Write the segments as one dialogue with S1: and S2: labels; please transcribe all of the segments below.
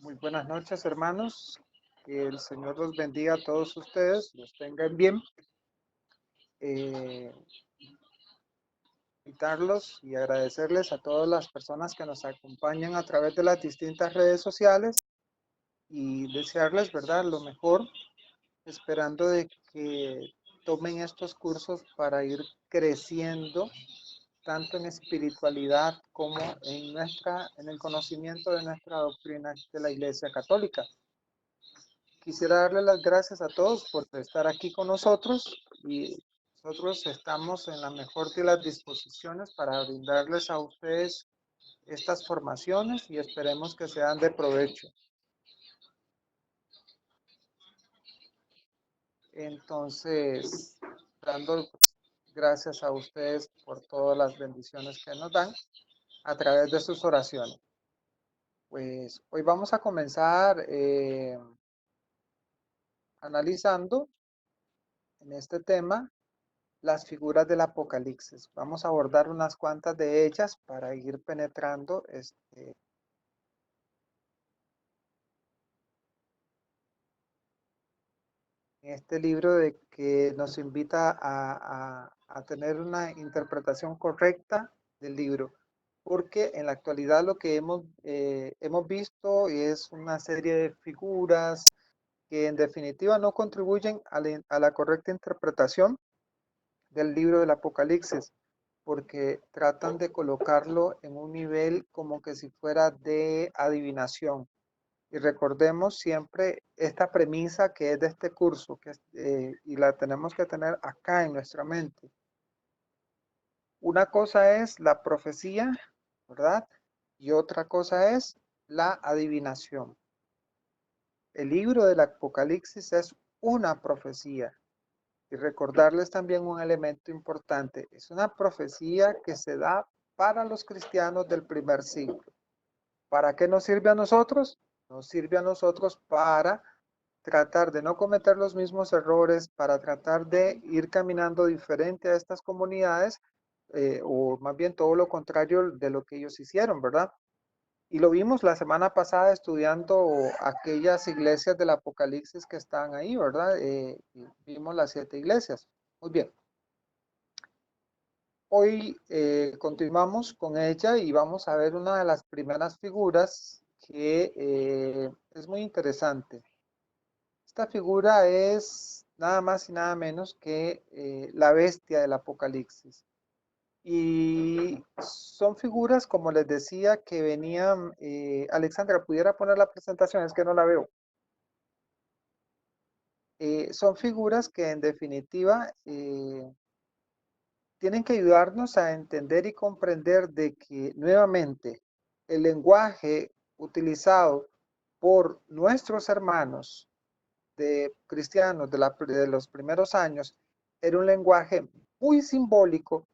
S1: Muy buenas noches, hermanos. Que el Señor los bendiga a todos ustedes, los tengan bien. Eh, Invitarlos y agradecerles a todas las personas que nos acompañan a través de las distintas redes sociales y desearles, ¿verdad?, lo mejor, esperando de que tomen estos cursos para ir creciendo tanto en espiritualidad como en el conocimiento de nuestra doctrina de la Iglesia Católica. Quisiera darle las gracias a todos por estar aquí con nosotros y nosotros estamos en la mejor de las disposiciones para brindarles a ustedes estas formaciones y esperemos que sean de provecho. Entonces, dando gracias a ustedes por todas las bendiciones que nos dan a través de sus oraciones. Pues hoy vamos a comenzar analizando en este tema las figuras del Apocalipsis. Vamos a abordar unas cuantas de ellas para ir penetrando este libro de que nos invita a tener una interpretación correcta del libro. Porque en la actualidad lo que hemos visto es una serie de figuras que en definitiva no contribuyen a la correcta interpretación del libro del Apocalipsis, porque tratan de colocarlo en un nivel como que si fuera de adivinación. Y recordemos siempre esta premisa que es de este curso, y la tenemos que tener acá en nuestra mente. Una cosa es la profecía, ¿verdad? Y otra cosa es la adivinación. El libro del Apocalipsis es una profecía. Y recordarles también un elemento importante. Es una profecía que se da para los cristianos del primer siglo. ¿Para qué nos sirve a nosotros? Nos sirve a nosotros para tratar de no cometer los mismos errores, para tratar de ir caminando diferente a estas comunidades, o más bien todo lo contrario de lo que ellos hicieron, ¿verdad? Y lo vimos la semana pasada estudiando aquellas iglesias del Apocalipsis que están ahí, ¿verdad? Vimos las 7 iglesias. Muy bien. Hoy continuamos con ella y vamos a ver una de las primeras figuras que es muy interesante. Esta figura es nada más y nada menos que la bestia del Apocalipsis. Y son figuras, como les decía, que venían. Alexandra, ¿pudiera poner la presentación? Es que no la veo. Son figuras que en definitiva tienen que ayudarnos a entender y comprender de que nuevamente el lenguaje utilizado por nuestros hermanos de cristianos de los primeros años era un lenguaje muy simbólico,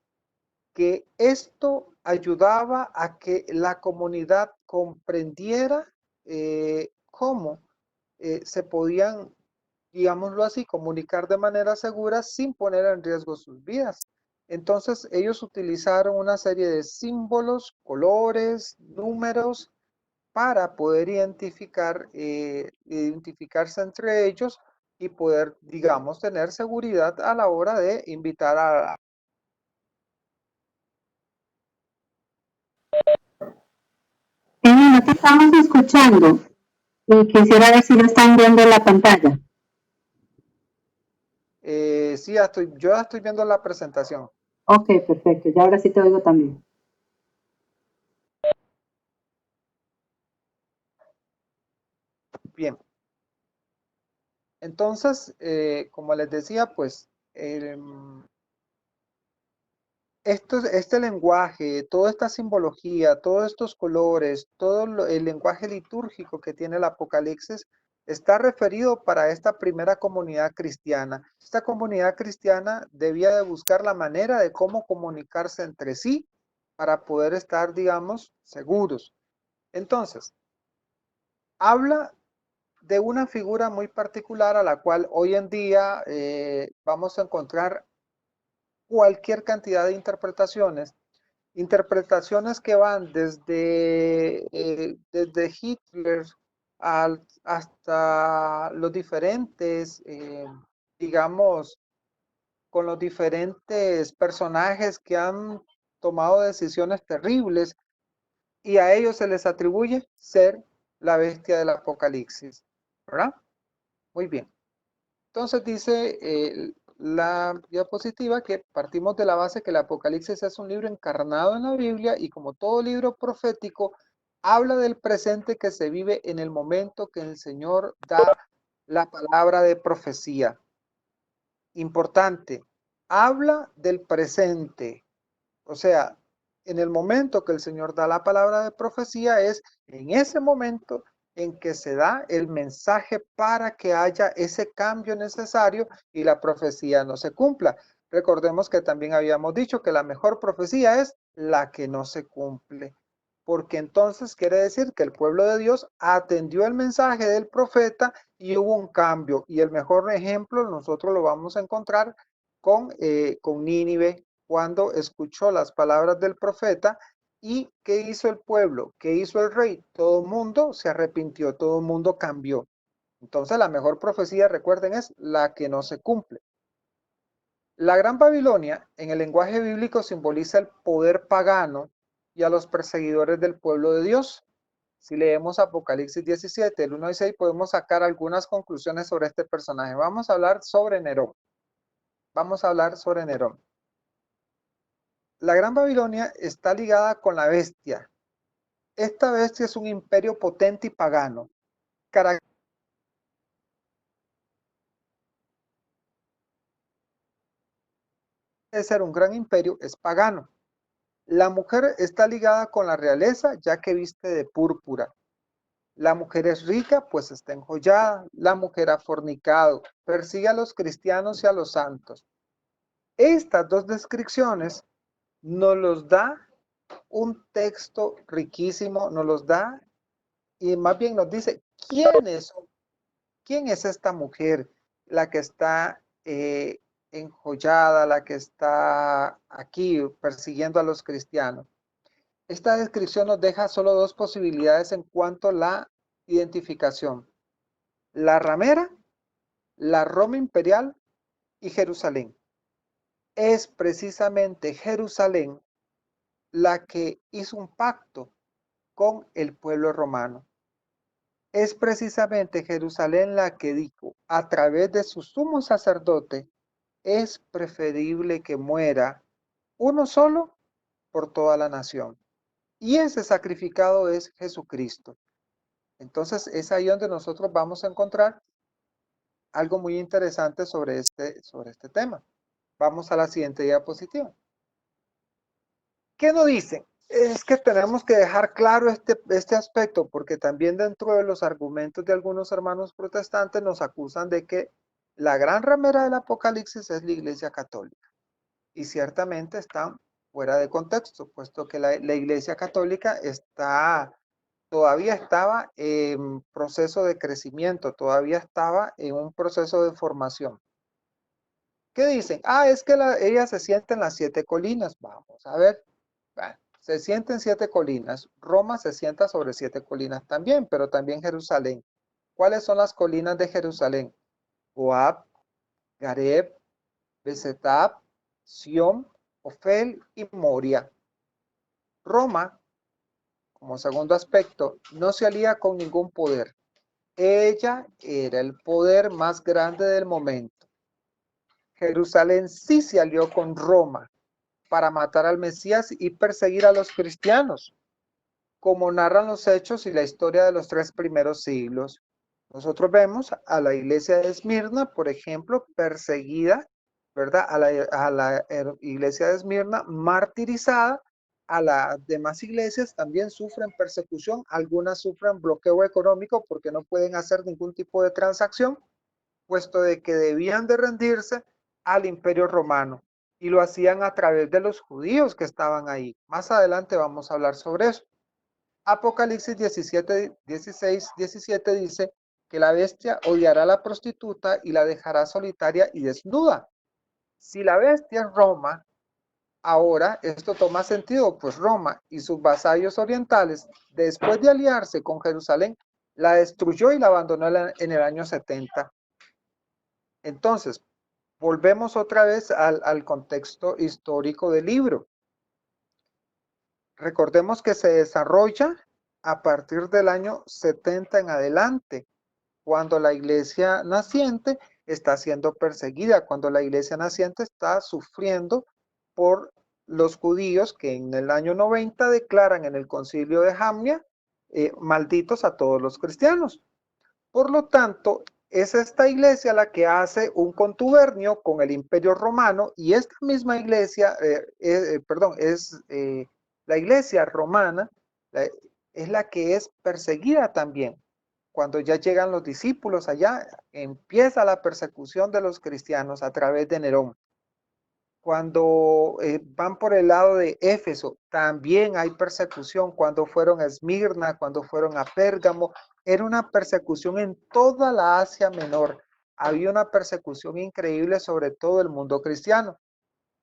S1: que esto ayudaba a que la comunidad comprendiera cómo se podían, digámoslo así, comunicar de manera segura sin poner en riesgo sus vidas. Entonces ellos utilizaron una serie de símbolos, colores, números para poder identificarse entre ellos y poder, digamos, tener seguridad a la hora de invitar a...
S2: No te estamos escuchando y quisiera ver si lo están viendo en la pantalla.
S1: Sí, yo ya estoy viendo la presentación.
S2: Ok, perfecto. Ya ahora sí te oigo también.
S1: Bien. Entonces, como les decía, pues este lenguaje, toda esta simbología, todos estos colores, todo el lenguaje litúrgico que tiene el Apocalipsis está referido para esta primera comunidad cristiana. Esta comunidad cristiana debía de buscar la manera de cómo comunicarse entre sí para poder estar, digamos, seguros. Entonces, habla de una figura muy particular a la cual hoy en día vamos a encontrar cualquier cantidad de interpretaciones que van desde Hitler, hasta los diferentes, digamos, con los diferentes personajes que han tomado decisiones terribles y a ellos se les atribuye ser la bestia del Apocalipsis, ¿verdad? Muy bien. Entonces dice la diapositiva que partimos de la base que el Apocalipsis es un libro encarnado en la Biblia y como todo libro profético, habla del presente que se vive en el momento que el Señor da la palabra de profecía. Importante, habla del presente. O sea, en el momento que el Señor da la palabra de profecía es en ese momento en que se da el mensaje para que haya ese cambio necesario y la profecía no se cumpla. Recordemos que también habíamos dicho que la mejor profecía es la que no se cumple, porque entonces quiere decir que el pueblo de Dios atendió el mensaje del profeta y hubo un cambio. Y el mejor ejemplo nosotros lo vamos a encontrar con Nínive, cuando escuchó las palabras del profeta. ¿Y qué hizo el pueblo? ¿Qué hizo el rey? Todo el mundo se arrepintió, todo el mundo cambió. Entonces la mejor profecía, recuerden, es la que no se cumple. La Gran Babilonia, en el lenguaje bíblico, simboliza el poder pagano y a los perseguidores del pueblo de Dios. Si leemos Apocalipsis 17, el 1 y 6, podemos sacar algunas conclusiones sobre este personaje. Vamos a hablar sobre Nerón. Vamos a hablar sobre Nerón. La Gran Babilonia está ligada con la bestia. Esta bestia es un imperio potente y pagano. De ser un gran imperio es pagano. La mujer está ligada con la realeza, ya que viste de púrpura. La mujer es rica, pues está enjollada. La mujer ha fornicado, persigue a los cristianos y a los santos. Estas dos descripciones nos los da un texto riquísimo, nos los da y más bien nos dice quién es esta mujer, la que está enjollada, la que está aquí persiguiendo a los cristianos. Esta descripción nos deja solo dos posibilidades en cuanto a la identificación. La ramera, la Roma imperial y Jerusalén. Es precisamente Jerusalén la que hizo un pacto con el pueblo romano. Es precisamente Jerusalén la que dijo, a través de su sumo sacerdote, es preferible que muera uno solo por toda la nación. Y ese sacrificado es Jesucristo. Entonces es ahí donde nosotros vamos a encontrar algo muy interesante sobre este tema. Vamos a la siguiente diapositiva. ¿Qué nos dicen? Es que tenemos que dejar claro este aspecto, porque también dentro de los argumentos de algunos hermanos protestantes nos acusan de que la gran ramera del Apocalipsis es la Iglesia Católica. Y ciertamente están fuera de contexto, puesto que la Iglesia Católica todavía estaba en proceso de crecimiento, todavía estaba en un proceso de formación. ¿Qué dicen? Es que ella se sienta en las 7 colinas. Vamos a ver. Bueno, se sienta en 7 colinas. Roma se sienta sobre 7 colinas también, pero también Jerusalén. ¿Cuáles son las colinas de Jerusalén? Moab, Gareb, Besetab, Sión, Ofel y Moria. Roma, como segundo aspecto, no se alía con ningún poder. Ella era el poder más grande del momento. Jerusalén sí se alió con Roma para matar al Mesías y perseguir a los cristianos, como narran los hechos y la historia de los 3 primeros siglos. Nosotros vemos a la iglesia de Esmirna, por ejemplo, perseguida, ¿verdad? A la iglesia de Esmirna martirizada. A las demás iglesias también sufren persecución, algunas sufren bloqueo económico porque no pueden hacer ningún tipo de transacción, puesto de que debían de rendirse al imperio romano y lo hacían a través de los judíos que estaban ahí. Más adelante vamos a hablar sobre eso. Apocalipsis 17, 16, 17 dice que la bestia odiará a la prostituta y la dejará solitaria y desnuda. Si la bestia es Roma, ahora esto toma sentido, pues Roma y sus vasallos orientales, después de aliarse con Jerusalén, la destruyó y la abandonó en el año 70. Entonces, volvemos otra vez al contexto histórico del libro. Recordemos que se desarrolla a partir del año 70 en adelante, cuando la iglesia naciente está siendo perseguida, cuando la iglesia naciente está sufriendo por los judíos que en el año 90 declaran en el concilio de Jamnia malditos a todos los cristianos. Por lo tanto, es esta iglesia la que hace un contubernio con el Imperio Romano, y esta misma iglesia, la iglesia romana, es la que es perseguida también. Cuando ya llegan los discípulos allá, empieza la persecución de los cristianos a través de Nerón. Cuando van por el lado de Éfeso, también hay persecución. Cuando fueron a Esmirna, cuando fueron a Pérgamo, era una persecución en toda la Asia Menor. Había una persecución increíble sobre todo el mundo cristiano.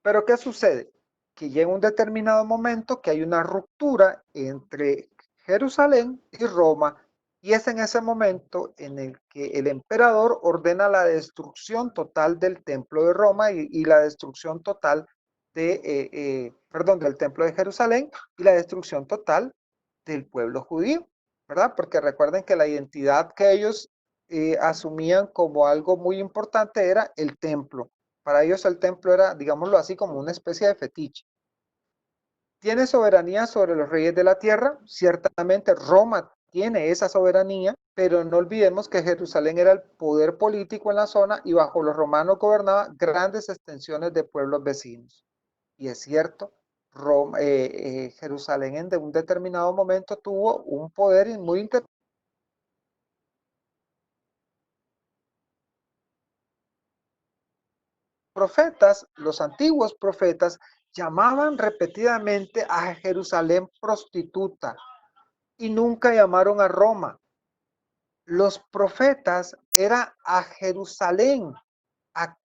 S1: Pero ¿qué sucede? Que llega un determinado momento que hay una ruptura entre Jerusalén y Roma, y es en ese momento en el que el emperador ordena la destrucción total del templo de Roma y la destrucción total del templo de Jerusalén y la destrucción total del pueblo judío, ¿verdad? Porque recuerden que la identidad que ellos asumían como algo muy importante era el templo. Para ellos el templo era, digámoslo así, como una especie de fetiche. ¿Tiene soberanía sobre los reyes de la tierra? Ciertamente Roma tiene esa soberanía, pero no olvidemos que Jerusalén era el poder político en la zona y bajo los romanos gobernaba grandes extensiones de pueblos vecinos. Y es cierto, Jerusalén en un determinado momento tuvo un poder muy interesante. Profetas, los antiguos profetas, llamaban repetidamente a Jerusalén prostituta y nunca llamaron a Roma. Los profetas era a Jerusalén,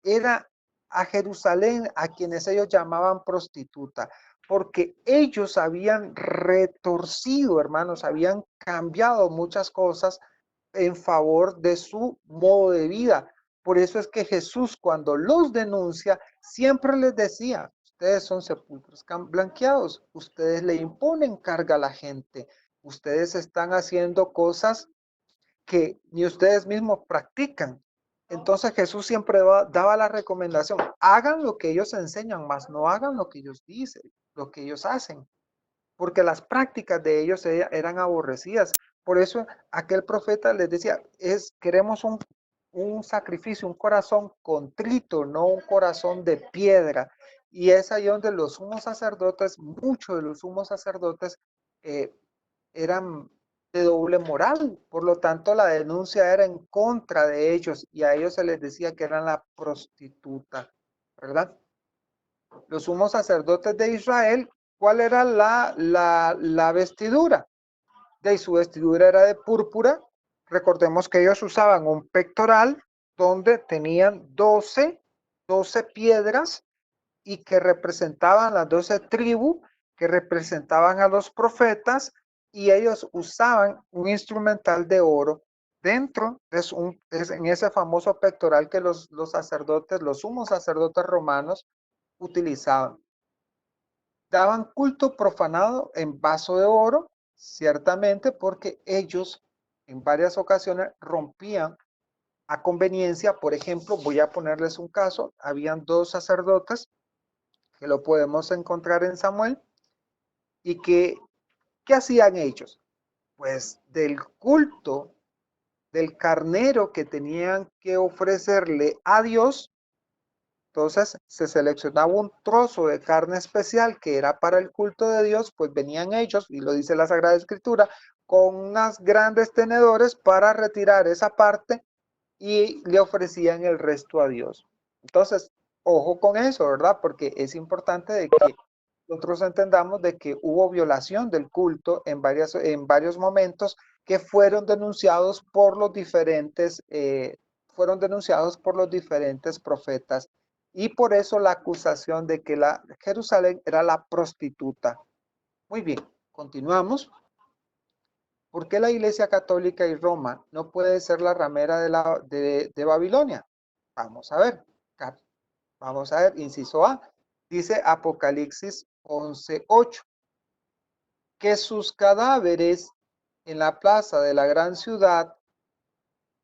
S1: era a Jerusalén a quienes ellos llamaban prostituta, porque ellos habían retorcido, hermanos, habían cambiado muchas cosas en favor de su modo de vida. Por eso es que Jesús, cuando los denuncia, siempre les decía: ustedes son sepulcros blanqueados, ustedes le imponen carga a la gente, ustedes están haciendo cosas que ni ustedes mismos practican. Entonces Jesús siempre daba la recomendación: hagan lo que ellos enseñan, mas no hagan lo que ellos dicen, lo que ellos hacen, porque las prácticas de ellos eran aborrecidas. Por eso aquel profeta les decía: queremos un sacrificio, un corazón contrito, no un corazón de piedra. Y es ahí donde los sumos sacerdotes, muchos de los sumos sacerdotes, eran de doble moral. Por lo tanto, la denuncia era en contra de ellos y a ellos se les decía que eran la prostituta, ¿verdad? Los sumos sacerdotes de Israel, ¿cuál era la vestidura? De su vestidura era de púrpura. Recordemos que ellos usaban un pectoral donde tenían 12 piedras y que representaban las 12 tribus, que representaban a los profetas, y ellos usaban un instrumental de oro dentro, en ese famoso pectoral que los sacerdotes, los sumos sacerdotes romanos utilizaban. Daban culto profanado en vaso de oro, ciertamente porque ellos en varias ocasiones rompían a conveniencia. Por ejemplo, voy a ponerles un caso: habían dos sacerdotes que lo podemos encontrar en Samuel, y ¿qué hacían ellos? Pues del culto del carnero que tenían que ofrecerle a Dios, entonces se seleccionaba un trozo de carne especial que era para el culto de Dios, pues venían ellos, y lo dice la Sagrada Escritura, con unas grandes tenedores para retirar esa parte y le ofrecían el resto a Dios. Entonces, ojo con eso, ¿verdad? Porque es importante de que nosotros entendamos de que hubo violación del culto en varios momentos que fueron denunciados por los diferentes profetas, y por eso la acusación de que Jerusalén era la prostituta. Muy bien, continuamos. ¿Por qué la Iglesia Católica y Roma no puede ser la ramera de Babilonia? Vamos a ver. Vamos a ver, inciso A. Dice Apocalipsis 11:8, que sus cadáveres en la plaza de la gran ciudad,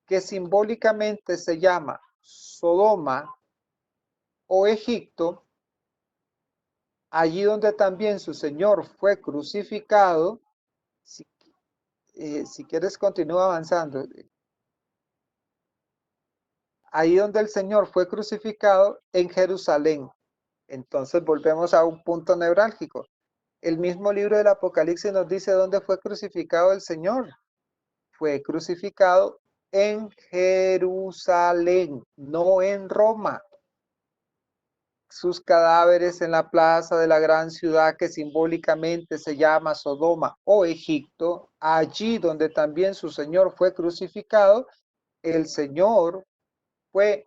S1: que simbólicamente se llama Sodoma o Egipto, allí donde también su Señor fue crucificado. Si, si quieres, continúa avanzando. Ahí donde el Señor fue crucificado en Jerusalén. Entonces volvemos a un punto neurálgico. El mismo libro del Apocalipsis nos dice dónde fue crucificado el Señor. Fue crucificado en Jerusalén, no en Roma. Sus cadáveres en la plaza de la gran ciudad que simbólicamente se llama Sodoma o Egipto, allí donde también su Señor fue crucificado, el Señor fue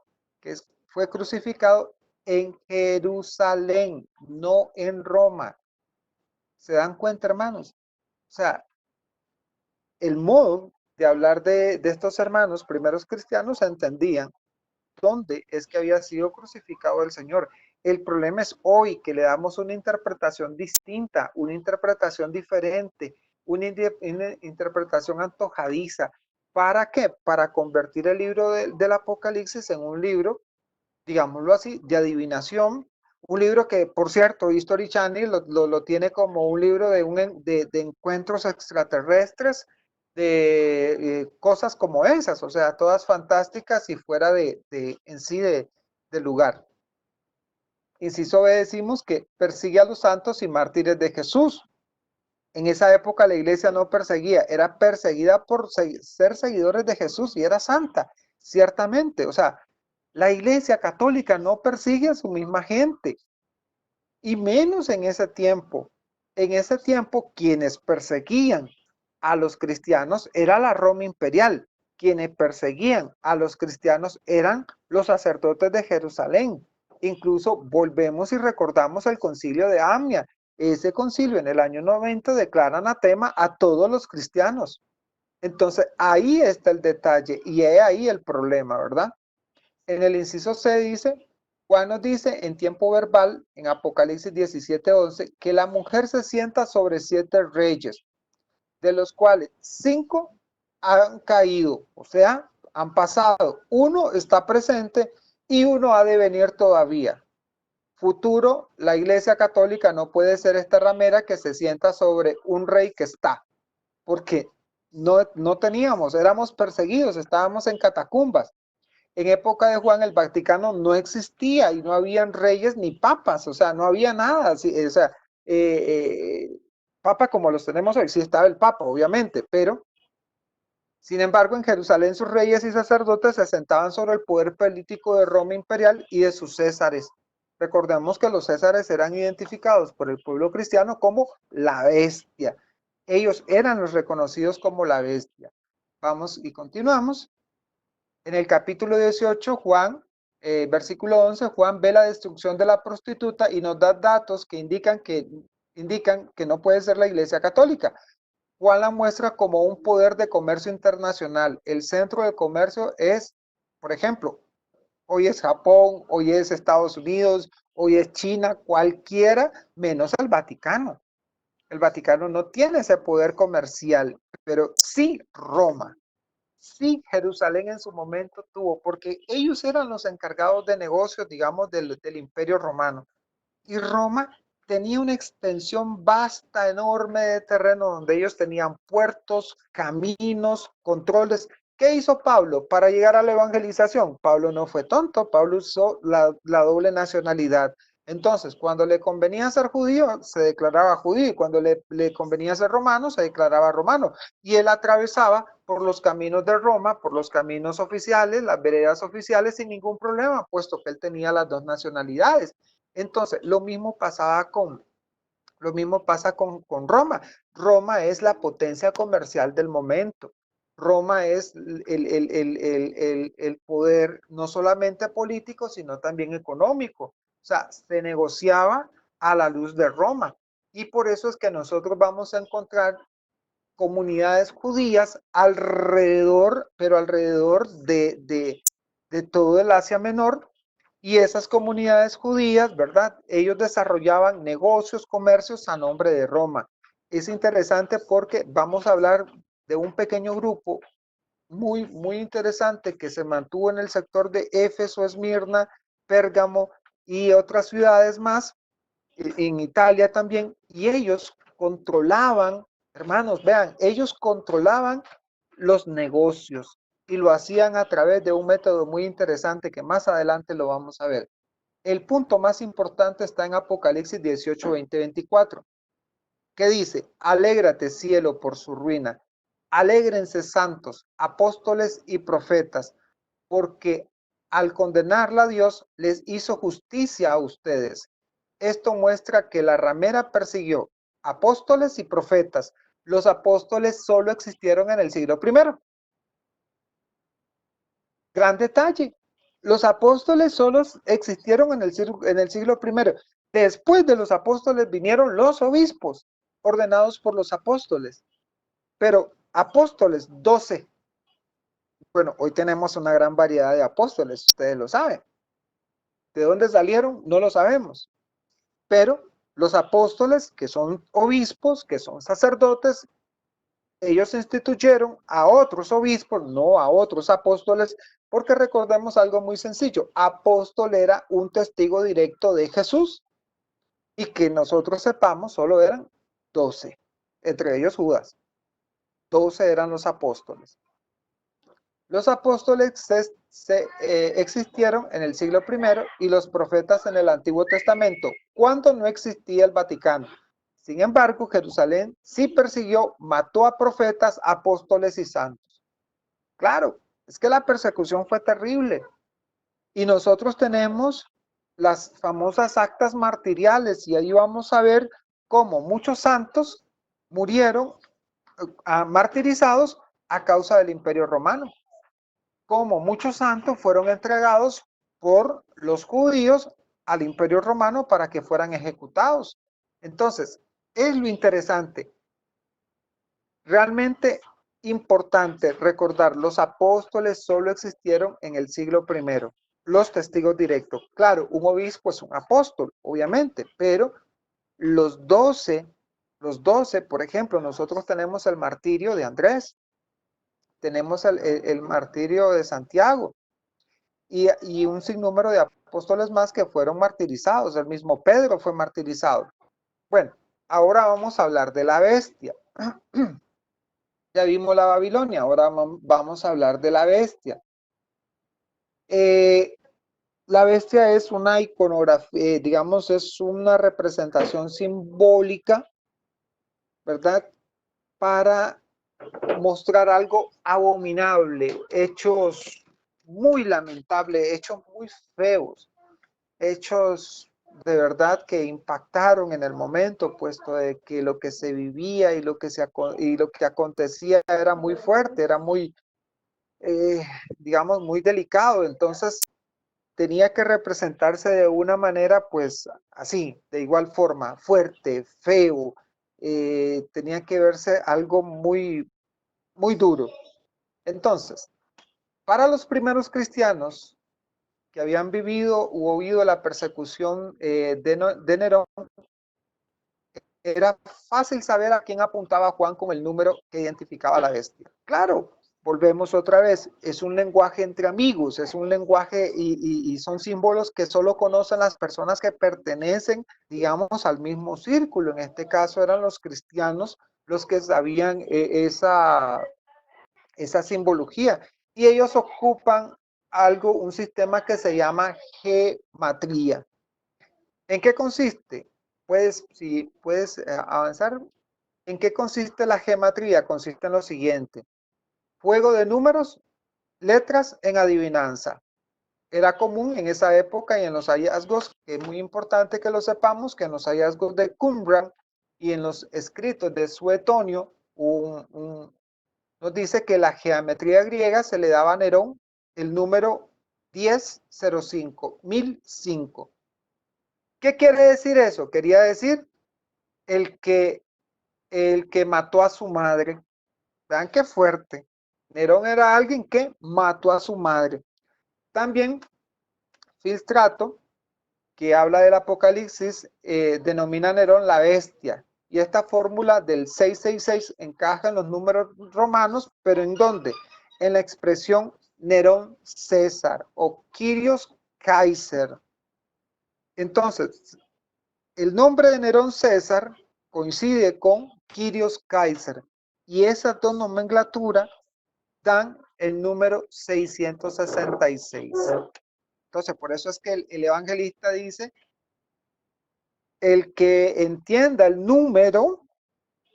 S1: crucificado en Jerusalén, no en Roma. ¿Se dan cuenta, hermanos? O sea, el modo de hablar de estos hermanos primeros cristianos entendían dónde es que había sido crucificado el Señor. El problema es hoy que le damos una interpretación distinta, una interpretación diferente, una interpretación antojadiza. ¿Para qué? Para convertir el libro del Apocalipsis en un libro, digámoslo así, de adivinación. Un libro que, por cierto, History Channel lo tiene como un libro de encuentros extraterrestres, de cosas como esas, o sea, todas fantásticas y fuera en sí de lugar. Inciso B, decimos que persigue a los santos y mártires de Jesús. En esa época la iglesia no perseguía, era perseguida por ser seguidores de Jesús y era santa, ciertamente. O sea, la iglesia católica no persigue a su misma gente, y menos en ese tiempo. En ese tiempo, quienes perseguían a los cristianos era la Roma imperial. Quienes perseguían a los cristianos eran los sacerdotes de Jerusalén. Incluso volvemos y recordamos el concilio de Amnia. Ese concilio en el año 90 declara anatema a todos los cristianos. Entonces, ahí está el detalle y es ahí el problema, ¿verdad? En el inciso C dice, Juan nos dice en tiempo verbal, en Apocalipsis 17:11, que la mujer se sienta sobre 7 reyes, de los cuales 5 han caído, o sea, han pasado. Uno está presente y uno ha de venir todavía. Futuro, la Iglesia Católica no puede ser esta ramera que se sienta sobre un rey que está, porque no teníamos, éramos perseguidos, estábamos en catacumbas. En época de Juan el Vaticano no existía y no habían reyes ni papas, o sea, no había nada, o sea, papa como los tenemos hoy, sí estaba el papa, obviamente, pero sin embargo en Jerusalén sus reyes y sacerdotes se sentaban sobre el poder político de Roma imperial y de sus césares. Recordemos que los césares eran identificados por el pueblo cristiano como la bestia. Ellos eran los reconocidos como la bestia. Vamos y continuamos. En el capítulo 18, Juan, versículo 11, Juan ve la destrucción de la prostituta y nos da datos que indican que no puede ser la Iglesia Católica. Juan la muestra como un poder de comercio internacional. El centro de comercio es, por ejemplo, hoy es Japón, hoy es Estados Unidos, hoy es China, cualquiera menos el Vaticano. El Vaticano no tiene ese poder comercial, pero sí Roma. Sí, Jerusalén en su momento tuvo, porque ellos eran los encargados de negocios, digamos, del Imperio Romano. Y Roma tenía una extensión vasta, enorme de terreno donde ellos tenían puertos, caminos, controles. ¿Qué hizo Pablo para llegar a la evangelización? Pablo no fue tonto, Pablo usó la doble nacionalidad. Entonces, cuando le convenía ser judío, se declaraba judío, y cuando le convenía ser romano, se declaraba romano. Y él atravesaba por los caminos de Roma, por los caminos oficiales, las veredas oficiales, sin ningún problema, puesto que él tenía las dos nacionalidades. Entonces, lo mismo pasa con Roma. Roma es la potencia comercial del momento. Roma es el poder no solamente político, sino también económico. O sea, se negociaba a la luz de Roma. Y por eso es que nosotros vamos a encontrar comunidades judías alrededor, pero alrededor de todo el Asia Menor, y esas comunidades judías, ¿verdad? Ellos desarrollaban negocios, comercios a nombre de Roma. Es interesante porque vamos a hablar de un pequeño grupo muy interesante que se mantuvo en el sector de Éfeso, Esmirna, Pérgamo y otras ciudades más, en Italia también, y ellos controlaban, hermanos, vean, ellos controlaban los negocios y lo hacían a través de un método muy interesante que más adelante lo vamos a ver. El punto más importante está en Apocalipsis 18, 20, 24, que dice: alégrate cielo por su ruina, alégrense santos, apóstoles y profetas, porque al condenarla a Dios les hizo justicia a ustedes. Esto muestra que la ramera persiguió apóstoles y profetas. Los apóstoles solo existieron en el siglo primero. Gran detalle. Los apóstoles solo existieron en el siglo primero. Después de los apóstoles vinieron los obispos, ordenados por los apóstoles. Pero apóstoles, 12. Bueno, hoy tenemos una gran variedad de apóstoles, ustedes lo saben. ¿De dónde salieron? No lo sabemos. Pero los apóstoles, que son obispos, que son sacerdotes, ellos instituyeron a otros obispos, no a otros apóstoles, porque recordemos algo muy sencillo: apóstol era un testigo directo de Jesús, y que nosotros sepamos solo eran 12, entre ellos Judas. 12 eran los apóstoles. Los apóstoles existieron en el siglo primero y los profetas en el Antiguo Testamento, cuando no existía el Vaticano. Sin embargo, Jerusalén sí persiguió, mató a profetas, apóstoles y santos. Claro, es que la persecución fue terrible. Y nosotros tenemos las famosas actas martiriales, y ahí vamos a ver cómo muchos santos murieron martirizados a causa del Imperio Romano. Como muchos santos fueron entregados por los judíos al Imperio Romano para que fueran ejecutados. Entonces, es lo interesante, realmente importante recordar: los apóstoles solo existieron en el siglo primero. Los testigos directos, claro, un obispo es un apóstol, obviamente, pero los 12, por ejemplo, nosotros tenemos el martirio de Andrés, tenemos el martirio de Santiago, y un sinnúmero de apóstoles más que fueron martirizados. El mismo Pedro fue martirizado. Bueno, ahora vamos a hablar de la bestia. Ya vimos la Babilonia, ahora vamos a hablar de la bestia. La bestia es una iconografía, digamos, es una representación simbólica, ¿verdad? Para mostrar algo abominable, hechos muy lamentables, hechos muy feos, hechos de verdad que impactaron en el momento, puesto de que lo que se vivía y lo que acontecía era muy fuerte, era muy, digamos, muy delicado. Entonces tenía que representarse de una manera, pues así, de igual forma, fuerte, feo. Tenía que verse algo muy duro. Entonces, para los primeros cristianos que habían vivido u oído la persecución de Nerón, era fácil saber a quién apuntaba Juan con el número que identificaba a la bestia. Claro, volvemos otra vez, es un lenguaje entre amigos, es un lenguaje y son símbolos que solo conocen las personas que pertenecen, digamos, al mismo círculo. En este caso eran los cristianos los que sabían esa simbología, y ellos ocupan un sistema que se llama gematría. ¿En qué consiste? Si puedes avanzar. ¿En qué consiste la gematría? Consiste en lo siguiente: juego de números, letras en adivinanza. Era común en esa época y en los hallazgos, que es muy importante que lo sepamos, que en los hallazgos de Qumran y en los escritos de Suetonio, nos dice que la geometría griega se le daba a Nerón el número 1005, 1005. ¿Qué quiere decir eso? Quería decir el que mató a su madre, Vean qué fuerte. Nerón era alguien que mató a su madre. También Filtrato, que habla del Apocalipsis, denomina a Nerón la bestia. Y esta fórmula del 666 encaja en los números romanos, pero ¿en dónde? En la expresión Nerón César o Kyrios Kaiser. Entonces, el nombre de Nerón César coincide con Kyrios Kaiser. Y esas dos nomenclaturas dan el número 666. Entonces, por eso es que el evangelista dice, el que entienda el número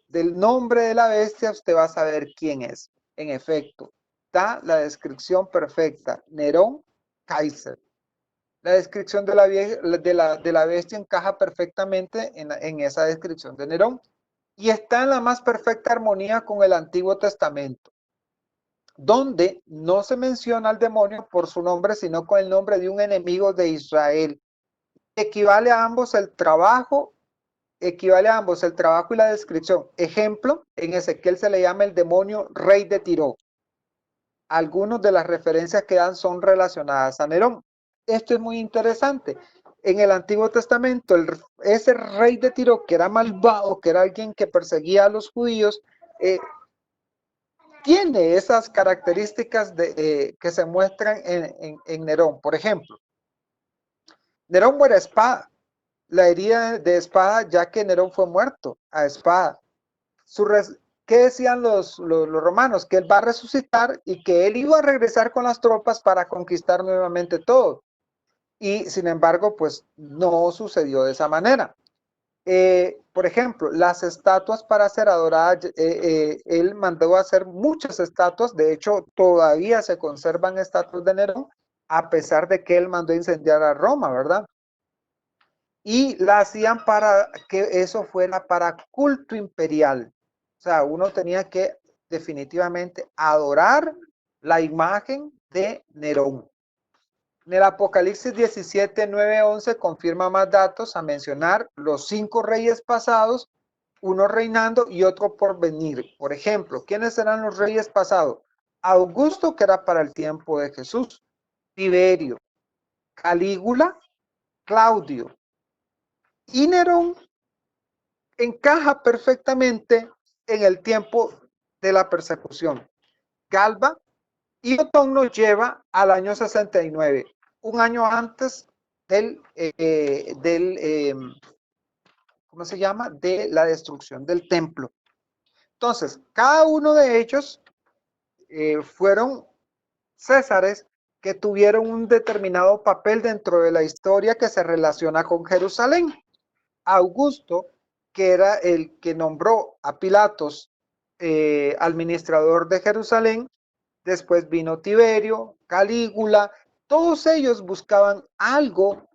S1: del nombre de la bestia, usted va a saber quién es. En efecto, da la descripción perfecta. Nerón Kaiser. La descripción de la bestia encaja perfectamente en esa descripción de Nerón y está en la más perfecta armonía con el Antiguo Testamento, donde no se menciona al demonio por su nombre, sino con el nombre de un enemigo de Israel. Equivale a ambos el trabajo y la descripción. Ejemplo, en Ezequiel se le llama el demonio rey de Tiro. Algunas de las referencias que dan son relacionadas a Nerón. Esto es muy interesante. En el Antiguo Testamento, ese rey de Tiro, que era malvado, que era alguien que perseguía a los judíos, tiene esas características que se muestran en Nerón. Por ejemplo, Nerón muere a espada. La herida de espada, ya que Nerón fue muerto a espada. ¿Qué decían los romanos? Que él va a resucitar y que él iba a regresar con las tropas para conquistar nuevamente todo. Y sin embargo, pues no sucedió de esa manera. Por ejemplo, las estatuas para ser adoradas, él mandó a hacer muchas estatuas. De hecho, todavía se conservan estatuas de Nerón, a pesar de que él mandó a incendiar a Roma, ¿verdad? Y la hacían para que eso fuera para culto imperial. O sea, uno tenía que definitivamente adorar la imagen de Nerón. En el Apocalipsis 17, 9, 11 confirma más datos a mencionar los 5 reyes pasados, uno reinando y otro por venir. Por ejemplo, ¿quiénes eran los reyes pasados? Augusto, que era para el tiempo de Jesús, Tiberio, Calígula, Claudio y Nerón encaja perfectamente en el tiempo de la persecución. Galba y Otón nos lleva al año 69, un año antes ¿cómo se llama? De la destrucción del templo. Entonces, cada uno de ellos fueron césares que tuvieron un determinado papel dentro de la historia que se relaciona con Jerusalén. Augusto, que era el que nombró a Pilatos administrador de Jerusalén, después vino Tiberio, Calígula, todos ellos buscaban algo,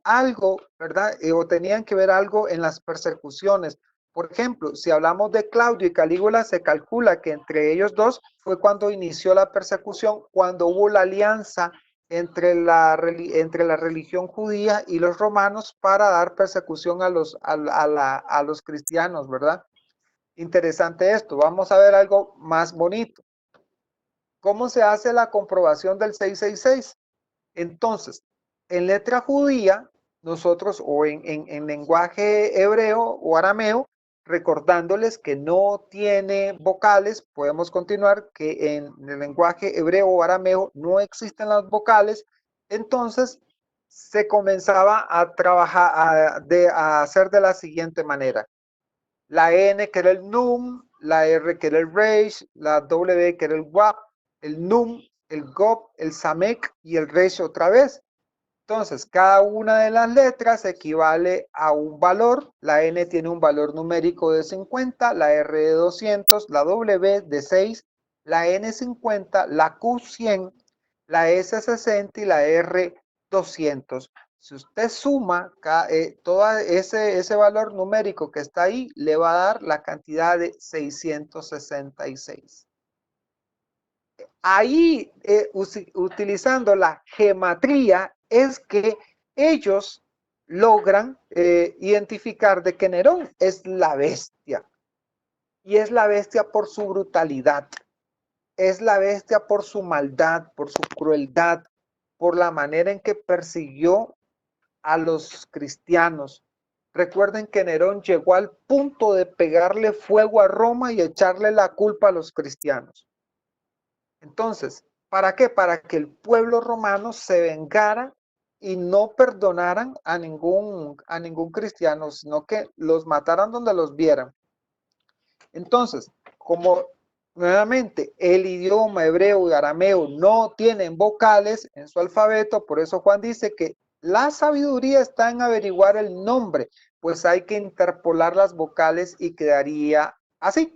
S1: ¿verdad? O tenían que ver algo en las persecuciones. Por ejemplo, si hablamos de Claudio y Calígula, se calcula que entre ellos dos fue cuando inició la persecución, cuando hubo la alianza entre la religión judía y los romanos para dar persecución a los cristianos, ¿verdad? Interesante esto. Vamos a ver algo más bonito. ¿Cómo se hace la comprobación del 666? Entonces, en letra judía, nosotros o en lenguaje hebreo o arameo, recordándoles que no tiene vocales, podemos continuar que en el lenguaje hebreo o arameo no existen las vocales, entonces se comenzaba a trabajar, a hacer de la siguiente manera. La N que era el num, la R que era el reish, la W que era el wap, el num, el gob, el samek y el reish otra vez. Entonces, cada una de las letras equivale a un valor. La N tiene un valor numérico de 50, la R de 200, la W de 6, la N 50, la Q 100, la S 60 y la R 200. Si usted suma todo ese valor numérico que está ahí, le va a dar la cantidad de 666. Ahí, utilizando la gematría, es que ellos logran identificar de que Nerón es la bestia. Y es la bestia por su brutalidad. es la bestia por su maldad, por su crueldad, por la manera en que persiguió a los cristianos. Recuerden que Nerón llegó al punto de pegarle fuego a Roma y echarle la culpa a los cristianos. Entonces, ¿para qué? Para que el pueblo romano se vengara y no perdonaran a ningún cristiano, sino que los mataran donde los vieran. Entonces, como nuevamente el idioma hebreo y arameo no tienen vocales en su alfabeto, por eso Juan dice que la sabiduría está en averiguar el nombre, pues hay que interpolar las vocales y quedaría así.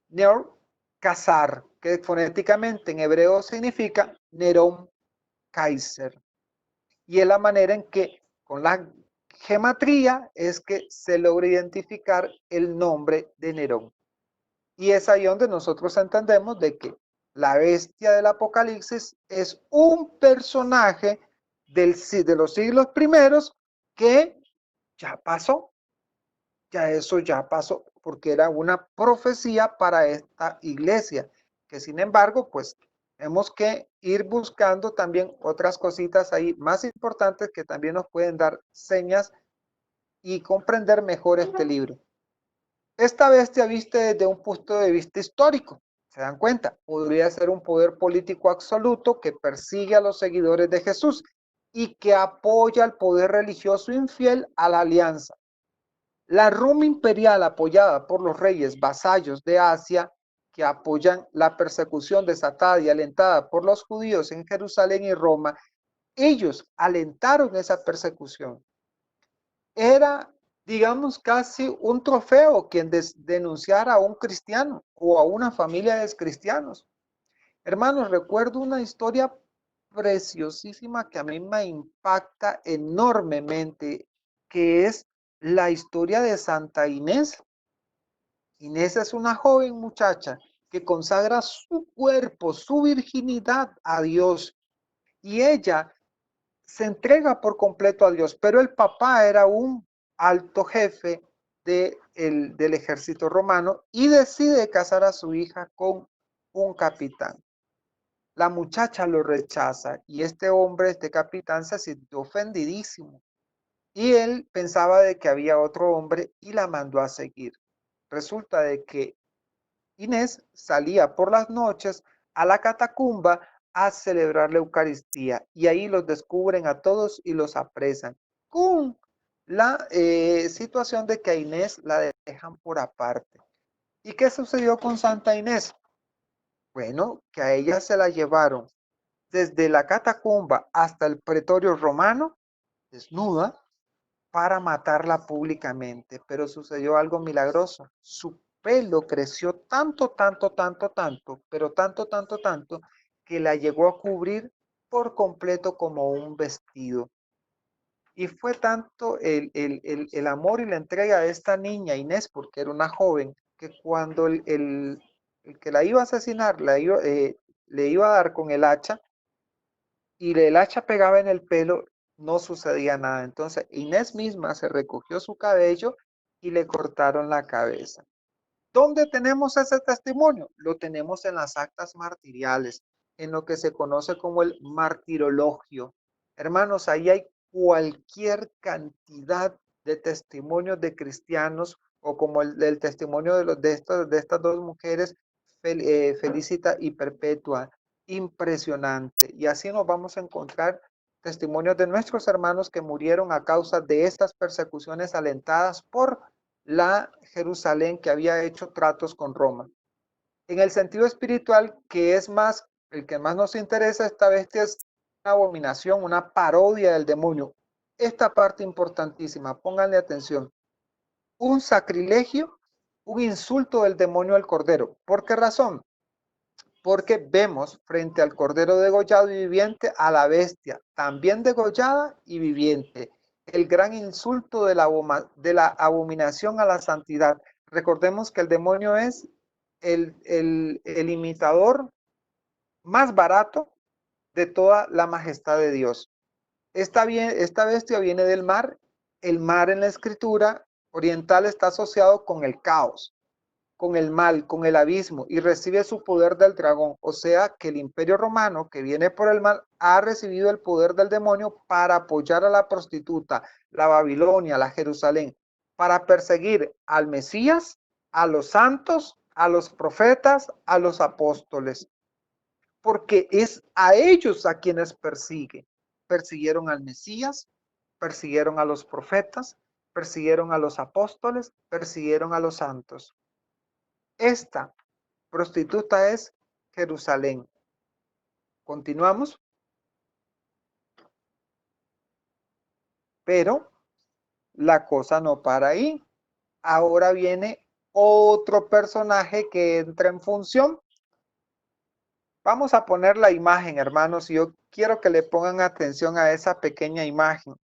S1: Ner, Kazar, que fonéticamente en hebreo significa Nerón Kaiser. Y es la manera en que con la gematría es que se logra identificar el nombre de Nerón. Y es ahí donde nosotros entendemos de que la bestia del Apocalipsis es un personaje de los siglos primeros que ya pasó. Ya eso ya pasó, porque era una profecía para esta iglesia, que sin embargo, pues tenemos que ir buscando también otras cositas ahí más importantes que también nos pueden dar señas y comprender mejor este libro. Esta bestia viste desde un punto de vista histórico. ¿Se dan cuenta? Podría ser un poder político absoluto que persigue a los seguidores de Jesús y que apoya al poder religioso infiel a la alianza. La Roma imperial, apoyada por los reyes vasallos de Asia, que apoyan la persecución desatada y alentada por los judíos en Jerusalén y Roma, ellos alentaron esa persecución. Era, digamos, casi un trofeo quien denunciara a un cristiano o a una familia de cristianos. Hermanos, recuerdo una historia preciosísima que a mí me impacta enormemente, que es la historia de Santa Inés. Inés es una joven muchacha que consagra su cuerpo, su virginidad a Dios, y ella se entrega por completo a Dios, pero el papá era un alto jefe del ejército romano y decide casar a su hija con un capitán. La muchacha lo rechaza y este hombre, este capitán, se sintió ofendidísimo. Y él pensaba de que había otro hombre y la mandó a seguir. Resulta de que Inés salía por las noches a la catacumba a celebrar la Eucaristía y ahí los descubren a todos y los apresan con la situación de que a Inés la dejan por aparte. ¿Y qué sucedió con Santa Inés? Bueno, que a ella se la llevaron desde la catacumba hasta el pretorio romano, desnuda, para matarla públicamente. Pero sucedió algo milagroso. Su pelo creció tanto, tanto, tanto, tanto, pero tanto, tanto, tanto, que la llegó a cubrir por completo como un vestido. Y fue tanto el amor y la entrega de esta niña Inés, porque era una joven, que cuando el que la iba a asesinar le iba a dar con el hacha, y el hacha pegaba en el pelo, no sucedía nada. Entonces Inés misma se recogió su cabello y le cortaron la cabeza. ¿Dónde tenemos ese testimonio? Lo tenemos en las actas martiriales, en lo que se conoce como el martirologio. Hermanos, ahí hay cualquier cantidad de testimonios de cristianos, o como el testimonio de estas dos mujeres, Felicita y Perpetua, impresionante. Y así nos vamos a encontrar testimonios de nuestros hermanos que murieron a causa de estas persecuciones alentadas por la Jerusalén que había hecho tratos con Roma. En el sentido espiritual, que es más, el que más nos interesa, esta bestia es una abominación, una parodia del demonio. Esta parte importantísima, pónganle atención. Un sacrilegio, un insulto del demonio al cordero. ¿Por qué razón? Porque vemos frente al cordero degollado y viviente a la bestia, también degollada y viviente. El gran insulto de la abominación a la santidad. Recordemos que el demonio es el imitador más barato de toda la majestad de Dios. Esta bestia viene del mar. El mar en la escritura oriental está asociado con el caos, con el mal, con el abismo, y recibe su poder del dragón. O sea que el imperio romano, que viene por el mal, ha recibido el poder del demonio para apoyar a la prostituta, la Babilonia, la Jerusalén, para perseguir al Mesías, a los santos, a los profetas, a los apóstoles, porque es a ellos a quienes persigue. Persiguieron al Mesías, persiguieron a los profetas, persiguieron a los apóstoles, persiguieron a los santos. Esta prostituta es Jerusalén. Continuamos. Pero la cosa no para ahí. Ahora viene otro personaje que entra en función. Vamos a poner la imagen, hermanos, y yo quiero que le pongan atención a esa pequeña imagen.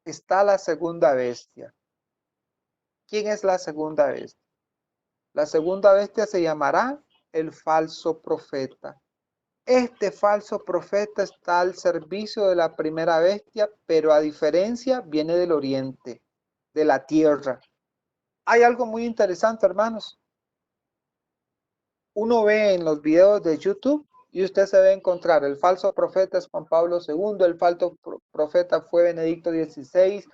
S1: Está la segunda bestia. ¿Quién es la segunda bestia? La segunda bestia se llamará el falso profeta. Este falso profeta está al servicio de la primera bestia, pero a diferencia viene del oriente, de la tierra. Hay algo muy interesante, hermanos. Uno ve en los videos de YouTube y usted se va a encontrar, el falso profeta es Juan Pablo II, el falso profeta fue Benedicto XVI,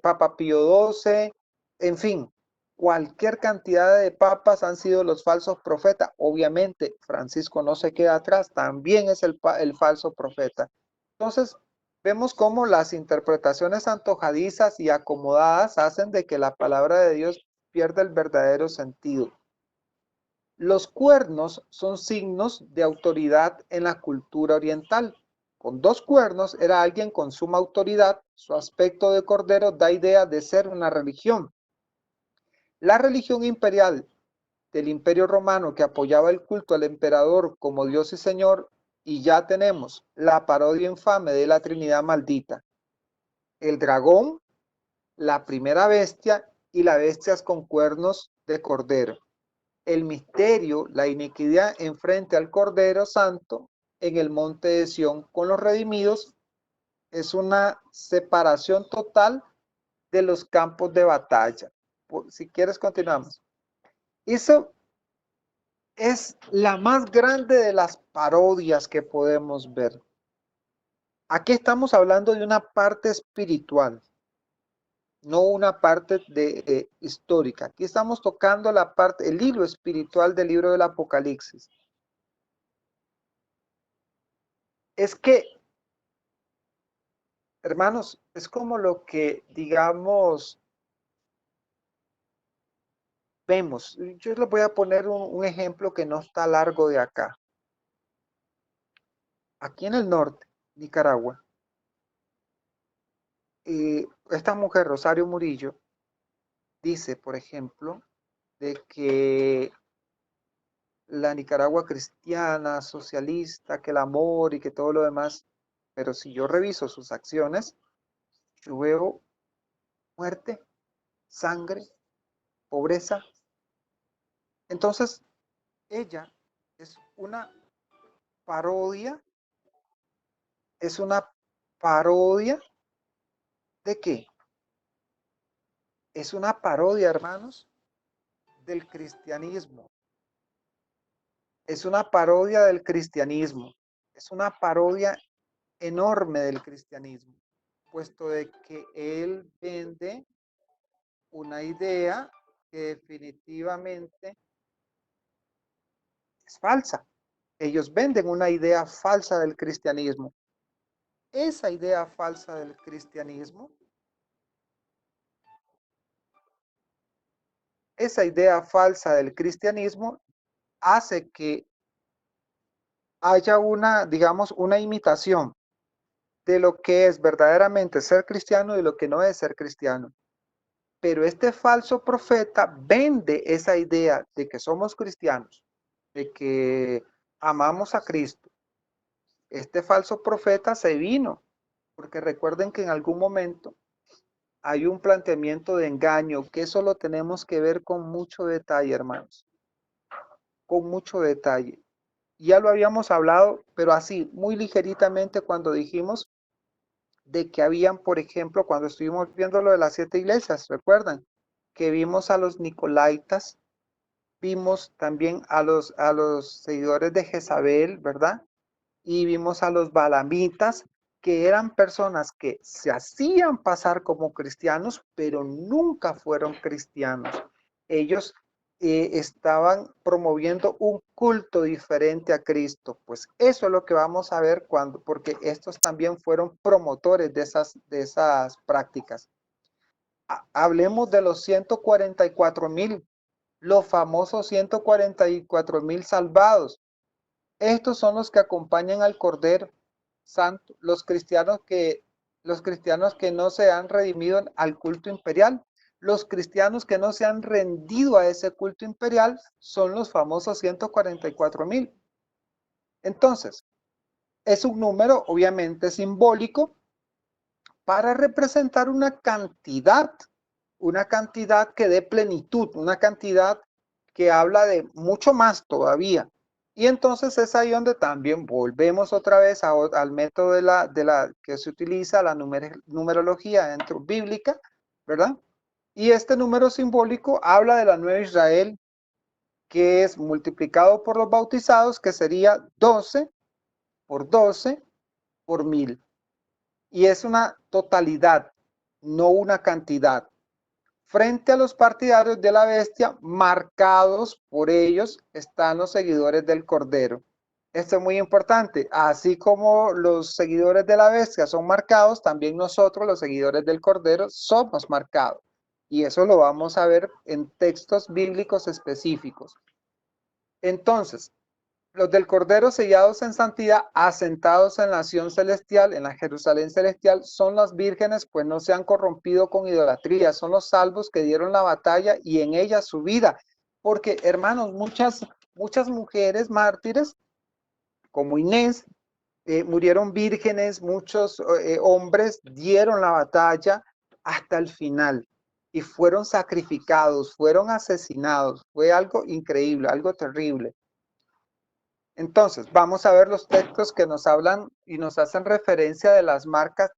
S1: Papa Pío XII, en fin, cualquier cantidad de papas han sido los falsos profetas. Obviamente, Francisco no se queda atrás, también es el falso profeta. Entonces, vemos cómo las interpretaciones antojadizas y acomodadas hacen de que la palabra de Dios pierda el verdadero sentido. Los cuernos son signos de autoridad en la cultura oriental. Con 2 cuernos era alguien con suma autoridad. Su aspecto de cordero da idea de ser una religión. La religión imperial del Imperio Romano, que apoyaba el culto al emperador como Dios y Señor, y ya tenemos la parodia infame de la Trinidad maldita. El dragón, la primera bestia y la bestia con cuernos de cordero. El misterio, la iniquidad enfrente al Cordero Santo en el monte de Sión con los redimidos, es una separación total de los campos de batalla. Si quieres, continuamos. Eso es la más grande de las parodias que podemos ver. Aquí estamos hablando de una parte espiritual, no una parte histórica. Aquí estamos tocando la parte, el hilo espiritual del libro del Apocalipsis. Es que, hermanos, es como lo que, digamos, vemos. Yo les voy a poner un ejemplo que no está largo de acá. Aquí en el norte, Nicaragua, esta mujer, Rosario Murillo, dice, por ejemplo, de que la Nicaragua cristiana, socialista, que el amor y que todo lo demás, pero si yo reviso sus acciones, yo veo muerte, sangre, pobreza. Entonces, ella es una parodia, es una parodia ¿de qué? Es una parodia, hermanos, del cristianismo. Es una parodia del cristianismo. Es una parodia enorme del cristianismo, puesto de que él vende una idea que definitivamente es falsa. Ellos venden una idea falsa del cristianismo. Esa idea falsa del cristianismo, hace que haya una, digamos, una imitación de lo que es verdaderamente ser cristiano y de lo que no es ser cristiano. Pero este falso profeta vende esa idea de que somos cristianos, de que amamos a Cristo. Este falso profeta se vino, porque recuerden que en algún momento hay un planteamiento de engaño, que eso lo tenemos que ver con mucho detalle, hermanos, con mucho detalle. Ya lo habíamos hablado, pero así, muy ligeritamente cuando dijimos de que habían, por ejemplo, cuando estuvimos viendo lo de las 7 iglesias, ¿recuerdan? que vimos a los Nicolaitas, vimos también a los seguidores de Jezabel, ¿verdad? Y vimos a los balamitas, que eran personas que se hacían pasar como cristianos, pero nunca fueron cristianos. Ellos estaban promoviendo un culto diferente a Cristo. Pues eso es lo que vamos a ver porque estos también fueron promotores de esas prácticas. Hablemos de los 144,000, los famosos 144,000 salvados. Estos son los que acompañan al Cordero Santo, los cristianos que no se han redimido al culto imperial. Los cristianos que no se han rendido a ese culto imperial son los famosos 144,000. Entonces, es un número obviamente simbólico para representar una cantidad que dé plenitud, una cantidad que habla de mucho más todavía. Y entonces es ahí donde también volvemos otra vez al método que se utiliza, la numerología dentro bíblica, ¿verdad? Y este número simbólico habla de la nueva Israel, que es multiplicado por los bautizados, que sería 12 por 12 por 1000. Y es una totalidad, no una cantidad. Frente a los partidarios de la bestia, marcados por ellos, están los seguidores del Cordero. Esto es muy importante. Así como los seguidores de la bestia son marcados, también nosotros, los seguidores del Cordero, somos marcados. Y eso lo vamos a ver en textos bíblicos específicos. Entonces, los del Cordero sellados en santidad, asentados en la Sión celestial, en la Jerusalén celestial, son las vírgenes, pues no se han corrompido con idolatría, son los salvos que dieron la batalla y en ella su vida. Porque, hermanos, muchas mujeres mártires, como Inés, murieron vírgenes, muchos hombres dieron la batalla hasta el final y fueron sacrificados, fueron asesinados. Fue algo increíble, algo terrible. Entonces, vamos a ver los textos que nos hablan y nos hacen referencia de las marcas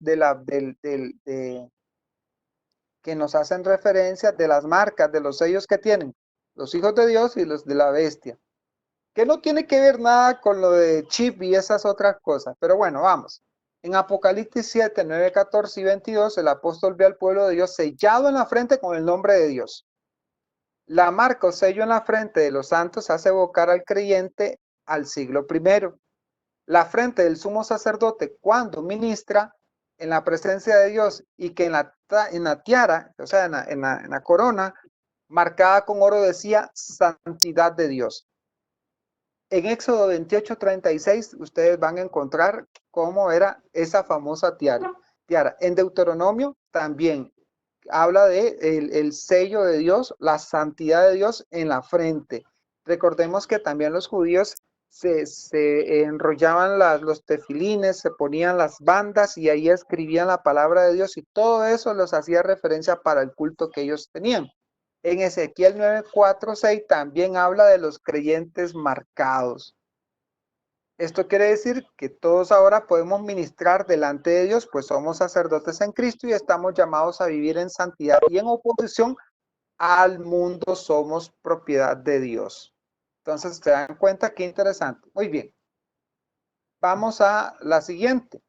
S1: que nos hacen referencia de las marcas, de los sellos que tienen los hijos de Dios y los de la bestia. Que no tiene que ver nada con lo de chip y esas otras cosas. Pero bueno, vamos. En Apocalipsis 7, 9, 14 y 22, el apóstol ve al pueblo de Dios sellado en la frente con el nombre de Dios. La marca o sello en la frente de los santos hace evocar al creyente al siglo I. La frente del sumo sacerdote cuando ministra en la presencia de Dios y que en la tiara, o sea, en la corona, marcada con oro decía santidad de Dios. En Éxodo 28:36 ustedes van a encontrar cómo era esa famosa tiara. En Deuteronomio también habla de el sello de Dios, la santidad de Dios en la frente. Recordemos que también los judíos se enrollaban los tefilines, se ponían las bandas y ahí escribían la palabra de Dios y todo eso los hacía referencia para el culto que ellos tenían. En Ezequiel 9:4-6 también habla de los creyentes marcados. Esto quiere decir que todos ahora podemos ministrar delante de Dios, pues somos sacerdotes en Cristo y estamos llamados a vivir en santidad y en oposición al mundo somos propiedad de Dios. Entonces, ¿se dan cuenta? Qué interesante. Muy bien. Vamos a la siguiente.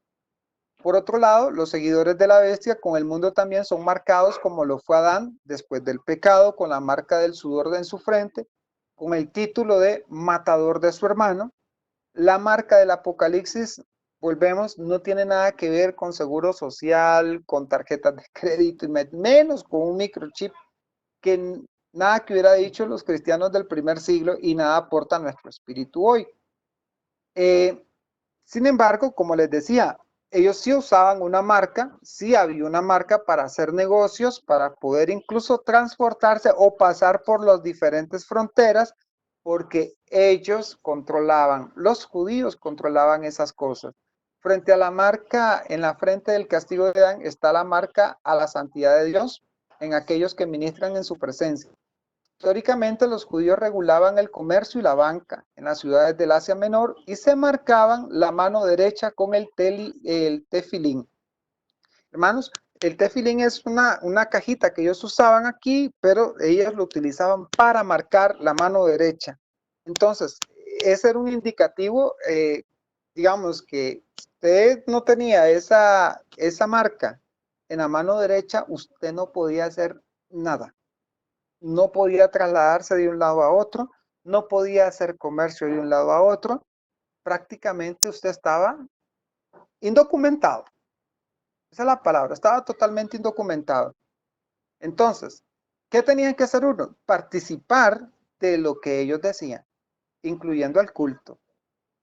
S1: Por otro lado, los seguidores de la bestia con el mundo también son marcados como lo fue Adán después del pecado, con la marca del sudor en su frente, con el título de matador de su hermano. La marca del Apocalipsis, volvemos, no tiene nada que ver con seguro social, con tarjetas de crédito, y menos con un microchip, que nada que hubiera dicho los cristianos del primer siglo y nada aporta a nuestro espíritu hoy. Sin embargo, como les decía, ellos sí usaban una marca, sí había una marca para hacer negocios, para poder incluso transportarse o pasar por las diferentes fronteras, porque ellos controlaban, los judíos controlaban esas cosas. Frente a la marca en la frente del castigo de Adán está la marca a la santidad de Dios en aquellos que ministran en su presencia. Históricamente los judíos regulaban el comercio y la banca en las ciudades del Asia Menor y se marcaban la mano derecha con el tefilín. Hermanos, el tefilín es una cajita que ellos usaban aquí, pero ellos lo utilizaban para marcar la mano derecha. Entonces, ese era un indicativo, digamos que usted no tenía esa marca en la mano derecha, usted no podía hacer nada. No podía trasladarse de un lado a otro, no podía hacer comercio de un lado a otro. Prácticamente usted estaba indocumentado. Esa es la palabra, estaba totalmente indocumentado. Entonces, ¿qué tenían que hacer uno? Participar de lo que ellos decían, incluyendo el culto.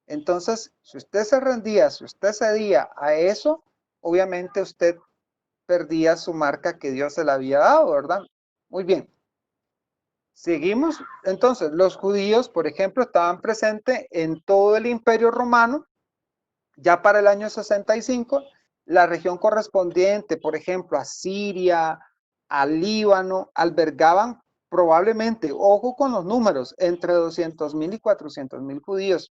S1: Entonces, si usted se rendía, si usted cedía a eso, obviamente usted perdía su marca que Dios se le había dado, ¿verdad? Muy bien. Seguimos. Entonces, los judíos, por ejemplo, estaban presentes en todo el Imperio Romano. Ya para el año 65, la región correspondiente, por ejemplo, a Siria, al Líbano, albergaban probablemente, ojo con los números, entre 200,000 y 400,000 judíos.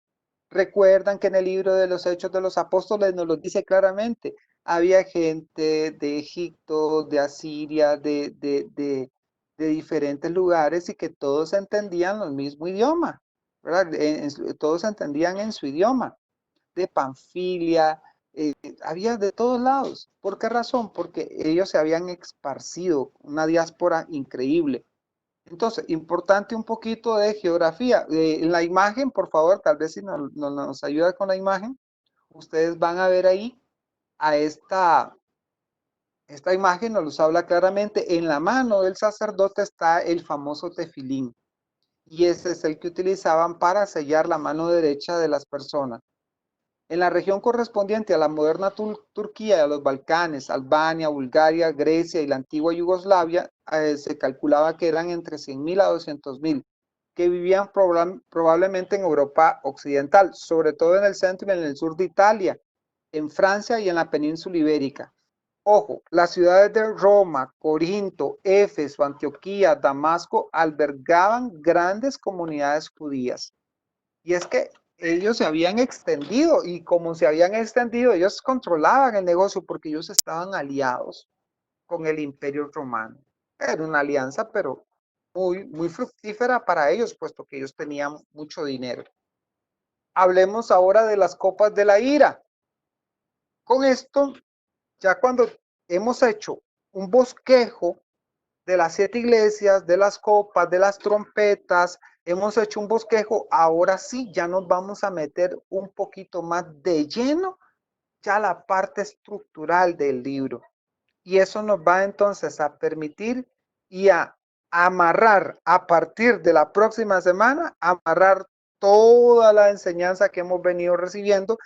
S1: Recuerdan que en el libro de los Hechos de los Apóstoles nos lo dice claramente. Había gente de Egipto, de Asiria, de diferentes lugares y que todos entendían el mismo idioma, ¿verdad? Todos entendían en su idioma. De Panfilia, había de todos lados. ¿Por qué razón? Porque ellos se habían esparcido, una diáspora increíble. Entonces, importante un poquito de geografía. En la imagen, por favor, tal vez si nos ayuda con la imagen, ustedes van a ver ahí a esta imagen, nos habla claramente, en la mano del sacerdote está el famoso tefilín. Y ese es el que utilizaban para sellar la mano derecha de las personas. En la región correspondiente a la moderna Turquía, a los Balcanes, Albania, Bulgaria, Grecia y la antigua Yugoslavia, se calculaba que eran entre 100,000 a 200,000, que vivían probablemente en Europa occidental, sobre todo en el centro y en el sur de Italia, en Francia y en la península ibérica. Ojo, las ciudades de Roma, Corinto, Éfeso, Antioquía, Damasco albergaban grandes comunidades judías. Y es que ellos se habían extendido y como se habían extendido, ellos controlaban el negocio porque ellos estaban aliados con el Imperio Romano. Era una alianza, pero muy fructífera para ellos, puesto que ellos tenían mucho dinero. Hablemos ahora de las copas de la ira. Con esto, ya cuando hemos hecho un bosquejo de las 7 iglesias, de las copas, de las trompetas, hemos hecho un bosquejo, ahora sí, ya nos vamos a meter un poquito más de lleno ya la parte estructural del libro. Y eso nos va entonces a permitir y a amarrar a partir de la próxima semana, amarrar toda la enseñanza que hemos venido recibiendo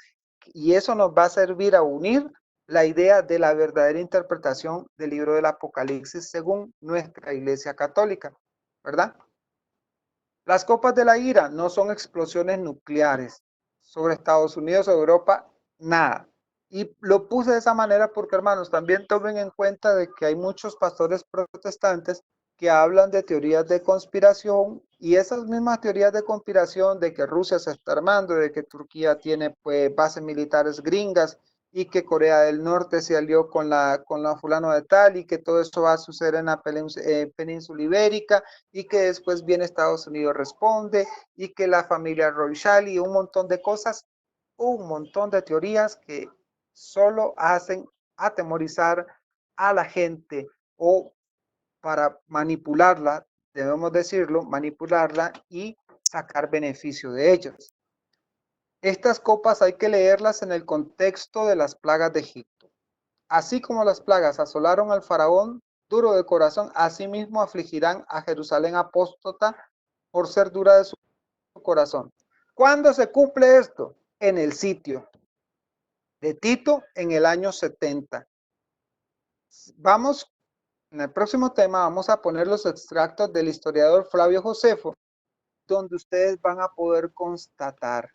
S1: y eso nos va a servir a unir la idea de la verdadera interpretación del libro del Apocalipsis según nuestra Iglesia Católica, ¿verdad? Las copas de la ira no son explosiones nucleares sobre Estados Unidos o Europa, nada. Y lo puse de esa manera porque, hermanos, también tomen en cuenta de que hay muchos pastores protestantes que hablan de teorías de conspiración y esas mismas teorías de conspiración de que Rusia se está armando, de que Turquía tiene pues bases militares gringas y que Corea del Norte se alió con la fulano de tal y que todo esto va a suceder en la península ibérica y que después viene Estados Unidos responde y que la familia Royal y un montón de cosas, un montón de teorías que solo hacen atemorizar a la gente o para manipularla, debemos decirlo, manipularla y sacar beneficio de ellas. Estas copas hay que leerlas en el contexto de las plagas de Egipto. Así como las plagas asolaron al faraón duro de corazón, asimismo afligirán a Jerusalén apóstata por ser dura de su corazón. ¿Cuándo se cumple esto? En el sitio de Tito en el año 70. Vamos, en el próximo tema vamos a poner los extractos del historiador Flavio Josefo, donde ustedes van a poder constatar,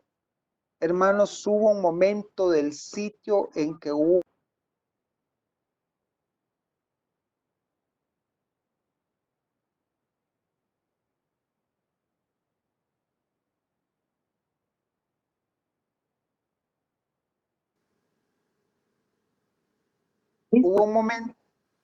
S1: hermanos, hubo un momento del sitio en que hubo un momento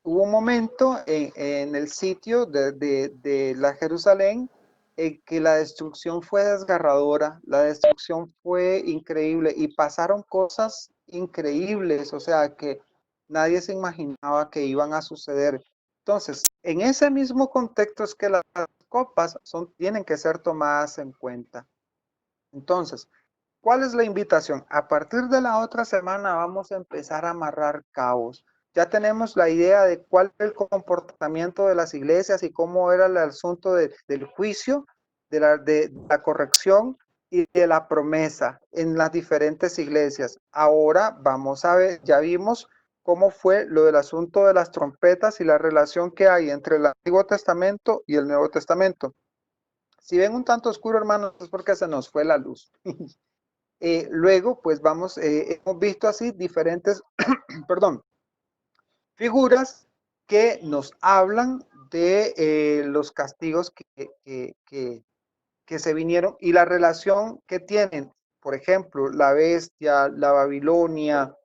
S1: hubo un momento en el sitio de la Jerusalén en que la destrucción fue desgarradora, la destrucción fue increíble y pasaron cosas increíbles, o sea, que nadie se imaginaba que iban a suceder. Entonces, en ese mismo contexto es que las copas tienen que ser tomadas en cuenta. Entonces, ¿cuál es la invitación? A partir de la otra semana vamos a empezar a amarrar cabos. Ya tenemos la idea de cuál es el comportamiento de las iglesias y cómo era el asunto del juicio, de la corrección y de la promesa en las diferentes iglesias. Ahora vamos a ver, ya vimos cómo fue lo del asunto de las trompetas y la relación que hay entre el Antiguo Testamento y el Nuevo Testamento. Si ven un tanto oscuro, hermanos, es porque se nos fue la luz. Luego, pues hemos visto así diferentes, perdón, figuras que nos hablan de los castigos que se vinieron y la relación que tienen, por ejemplo, la bestia, la Babilonia,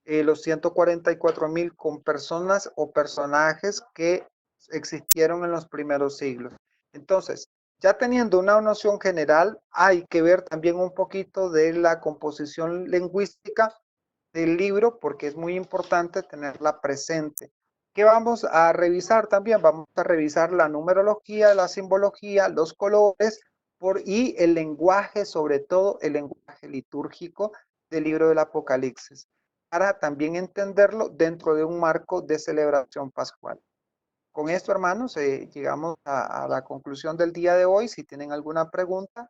S1: los 144,000 con personas o personajes que existieron en los primeros siglos. Entonces, ya teniendo una noción general, hay que ver también un poquito de la composición lingüística del libro porque es muy importante tenerla presente. ¿Qué vamos a revisar también? Vamos a revisar la numerología, la simbología, los colores y el lenguaje, sobre todo el lenguaje litúrgico del libro del Apocalipsis, para también entenderlo dentro de un marco de celebración pascual. Con esto, hermanos, llegamos a la conclusión del día de hoy. Si tienen alguna pregunta,